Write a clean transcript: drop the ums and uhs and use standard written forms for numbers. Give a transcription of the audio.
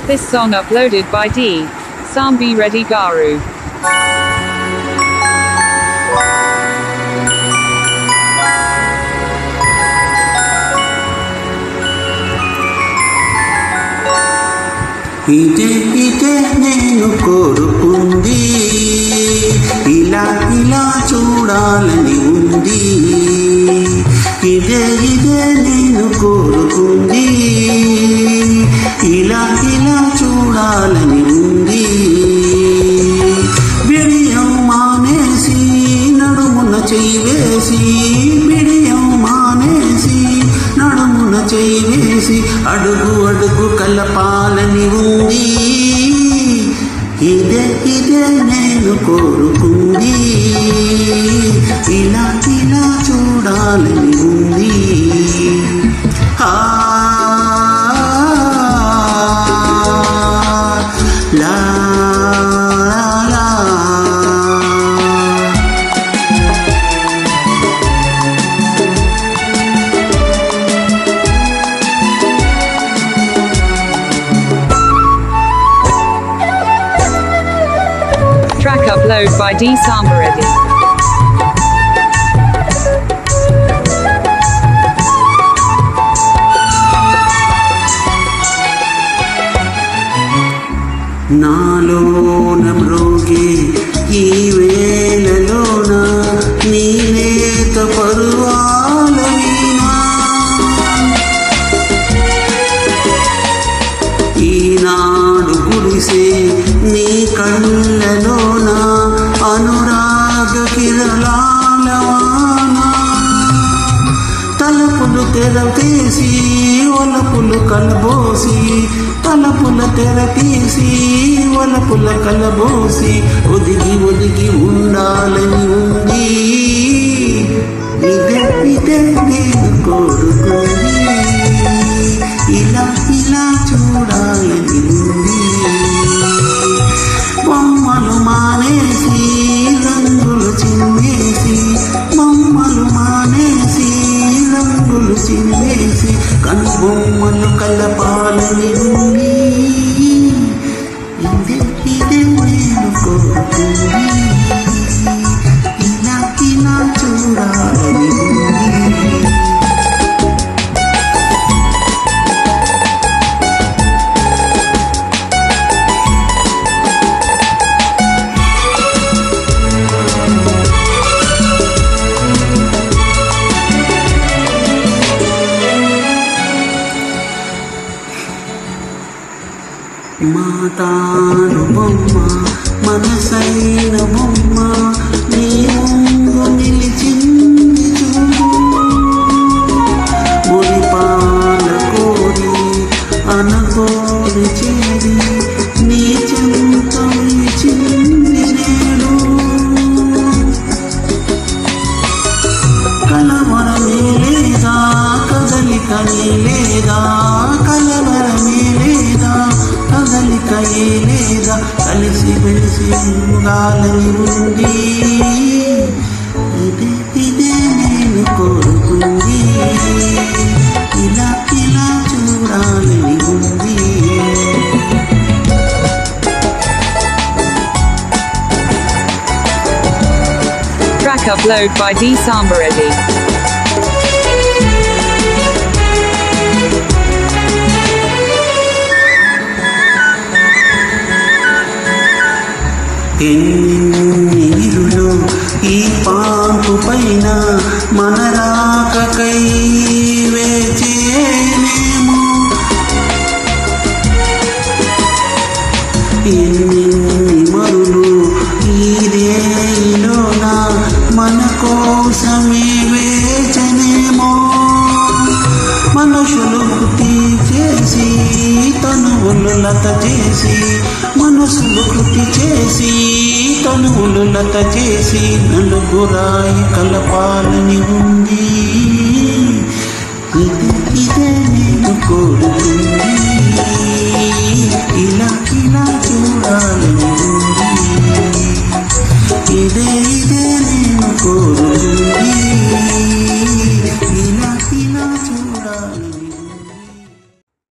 This song uploaded by D. Sambi Reddy Garu. ఇదే నేను కోరుకుంది, ఇలా చూడాలని ఉంది. ఇదే నేను కోరుకుంది, ఇలా చూడాలని ఉంది. బిడియం మానేసి నడుమున చెయ్యి వేసి, బిడియం మానేసి నడుమున చెయ్యి వేసి, అడుగు అడుగు కలపాలని ఉంది. ఇదే నేను కోరుకుంది, ఇలా చూడాలని ఉంది. లా Track upload by D. Sambi Reddy. నాలోన మ్రోగే ఈ వేళలోన నీ లేత పరువాల వీణా, ఈనాడు గుడిసే నీ కళ్ళలోన అనురాగ కిరణాల వాన. తలపులు తెరతీసి ఒలపులు కలబోసి, తలపుల తెరతీసి ఒలపుల కలబోసి, ఒదిగి ఒదిగి ఉండాలని ఉంది. ఇదే నేను కోరుకుంది, ఇలా చూడాలని ఉంది. బొమ్మలు మానేసి రంగులు చిన్నేసి, బొమ్మలు మానేసి రంగులు చిన్నేసి, కనుబొమ్మలు కలపాలని ఉంది. ఇదే నేను కోరుకుంది, ఇలా చూడాలని ఉంది. మాటాను బొమ్మ మనసైన బొమ్మ నీ ముందు నిలిచింది చూడు. మురిపాల కోరి అనకోరి చేరి నీ చెంత విలిచింది నేడు. కలవరమే లేదా కదలికనే లేదా, కలవరమే లేదా కదలికయే లేదా, కలిసి వెలిసి ఉండాలని ఉంది. ఇదే నేను కోరుకుంది, ఇలా చూడాలని ఉంది. Track upload by D. Sambi Reddy. ఎన్నిరులో ఈ పాంపు పైన మన రాకకై వేచేనేమో, ఎన్ని మరులు ఈ రేయిలోన మన కోసమే వేచనేమో. మనుషులు కృతి చేసి తనువులు లత చేసి, మనసులు కృతి చేసి తనువులు లత చేసి, నలుగురాయి కలపాలని ఉంది. ఇదే నేను కోరుకుంది,